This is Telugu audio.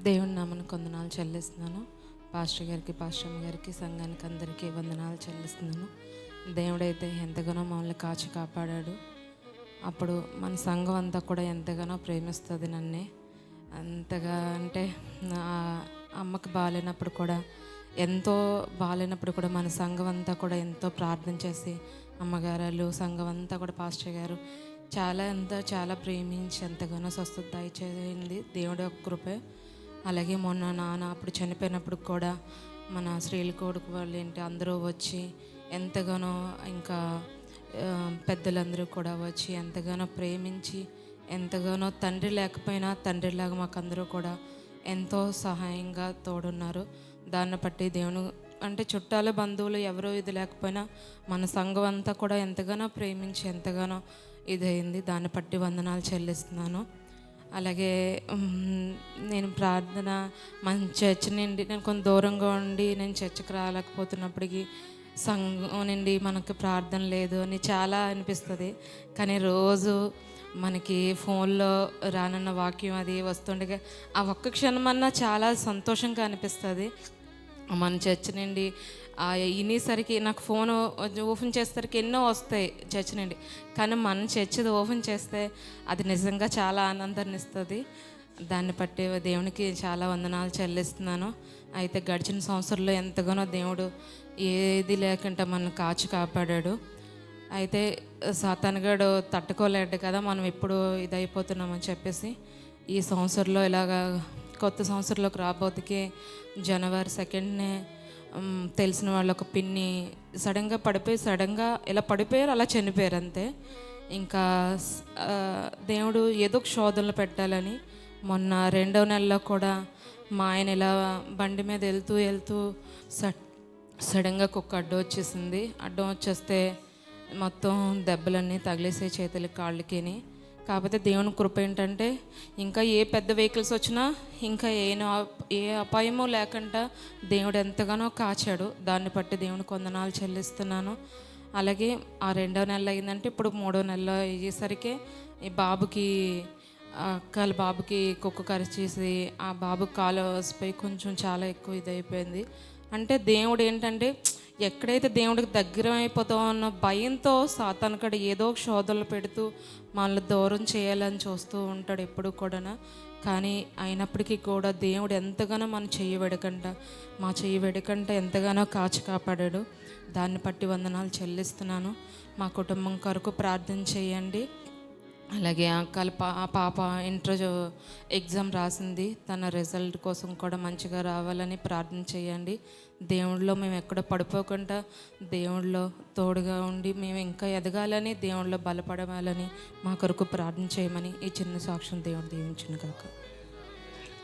దేవుని నామానికి వందనాలు చెల్లిస్తున్నాను. పాస్టర్ గారికి, పాస్టర్ అమ్మ గారికి, సంఘానికి అందరికీ వందనాలు చెల్లిస్తున్నాను. దేవుడైతే ఎంతగానో మమ్మల్ని కాచి కాపాడాడు. అప్పుడు మన సంఘం అంతా కూడా ఎంతగానో ప్రేమిస్తుంది నన్నే. అంతగా అంటే అమ్మకి బాగాలేనప్పుడు కూడా, ఎంతో బాగాలేనప్పుడు కూడా మన సంఘం అంతా కూడా ఎంతో ప్రార్థన చేసి, అమ్మగారు సంఘం అంతా కూడా పాస్టర్ గారు చాలా ప్రేమించి ఎంతగానో స్వస్థత దయచేయండి దేవుడి యొక్క కృపే. అలాగే మొన్న నాన్న అప్పుడు చనిపోయినప్పుడు కూడా మన స్త్రీల కొడుకు వాళ్ళు అందరూ వచ్చి ఎంతగానో, ఇంకా పెద్దలందరూ కూడా వచ్చి ఎంతగానో ప్రేమించి, ఎంతగానో తండ్రి లేకపోయినా తండ్రిలాగా మాకు అందరూ కూడా ఎంతో సహాయంగా తోడున్నారు. దాన్ని బట్టి దేవుని అంటే చుట్టాలు బంధువులు ఎవరో ఇది లేకపోయినా మన సంఘం అంతా కూడా ఎంతగానో ప్రేమించి ఎంతగానో ఇదైంది. దాన్ని బట్టి వందనాలు చెల్లిస్తున్నాను. అలాగే నేను ప్రార్థన మన చర్చ్ నుండి నేను కొంత దూరంగా ఉండి నేను చర్చికి రాలేకపోతున్నప్పటికీ సంఘం నుండి మనకు ప్రార్థన లేదు అని చాలా అనిపిస్తుంది. కానీ రోజు మనకి ఫోన్లో రానున్న వాక్యం అది వస్తుండగా ఆ ఒక్క క్షణమన్నా చాలా సంతోషంగా అనిపిస్తుంది. మన చర్చ్ నుండి వినేసరికి నాకు ఫోన్ ఓపెన్ చేసేసరికి ఎన్నో వస్తాయి చర్చ్ నుండి, కానీ మన చర్చ్ది ఓపెన్ చేస్తే అది నిజంగా చాలా ఆనందాన్ని ఇస్తుంది. దాన్ని బట్టి దేవునికి చాలా వందనాలు చెల్లిస్తున్నాను. అయితే గడిచిన సంవత్సరంలో ఎంతగానో దేవుడు ఏది లేకుండా మనల్ని కాచి కాపాడాడు. అయితే సాతానుగాడు తట్టుకోలేడు కదా, మనం ఎప్పుడు ఇదైపోతున్నామని చెప్పేసి ఈ సంవత్సరంలో ఇలాగా కొత్త సంవత్సరంలోకి రాబోతుకే జనవరి 2నే తెలిసిన వాళ్ళు ఒక పిన్ని సడన్గా ఇలా పడిపోయారు, అలా చనిపోయారు అంతే. ఇంకా దేవుడు ఏదో ఒక శోధనలు పెట్టాలని మొన్న 2వ నెలలో కూడా మా ఆయన ఇలా బండి మీద వెళ్తూ సడన్గా కుక్క అడ్డం వచ్చేస్తే మొత్తం దెబ్బలన్నీ తగిలేసే చేతులకి కాళ్ళకిని. కాకపోతే దేవుని కృప ఏంటంటే ఇంకా ఏ పెద్ద వెహికల్స్ వచ్చినా ఇంకా ఏ అపాయమూ లేకుండా దేవుడు ఎంతగానో కాచాడు. దాన్ని బట్టి దేవునికి వందనాలు చెల్లిస్తున్నాను. అలాగే ఆ 2వ నెల అయిందంటే ఇప్పుడు 3వ నెలలో అయ్యేసరికి ఈ బాబుకి కుక్క కరిచేసి ఆ బాబు కాలు వసిపోయి కొంచెం చాలా ఎక్కువ ఇదైపోయింది. అంటే దేవుడు ఏంటంటే ఎక్కడైతే దేవుడికి దగ్గర అయిపోతామో అన్న భయంతో సాతానుగాడు ఏదో ఒక శోధనలు పెడుతూ మనల్ని దూరం చేయాలని చూస్తూ ఉంటాడు ఎప్పుడు కూడా. కానీ అయినప్పటికీ కూడా దేవుడు ఎంతగానో మా చెయ్యి వెడకంట ఎంతగానో కాచి కాపాడాడు. దాన్ని బట్టి వందనాలు చెల్లిస్తున్నాను. మా కుటుంబం కొరకు ప్రార్థన చేయండి. అలాగే ఆ పాప ఇంటర్ ఎగ్జామ్ రాసింది, తన రిజల్ట్ కోసం కూడా మంచిగా రావాలని ప్రార్థన చేయండి. దేవుళ్ళలో మేము ఎక్కడ పడిపోకుండా దేవుళ్ళలో తోడుగా ఉండి మేము ఇంకా ఎదగాలని, దేవుళ్ళలో బలపడవాలని మా కొరకు ప్రార్థన చేయమని ఈ చిన్న సాక్ష్యం దేవుడు దీవించును గాక.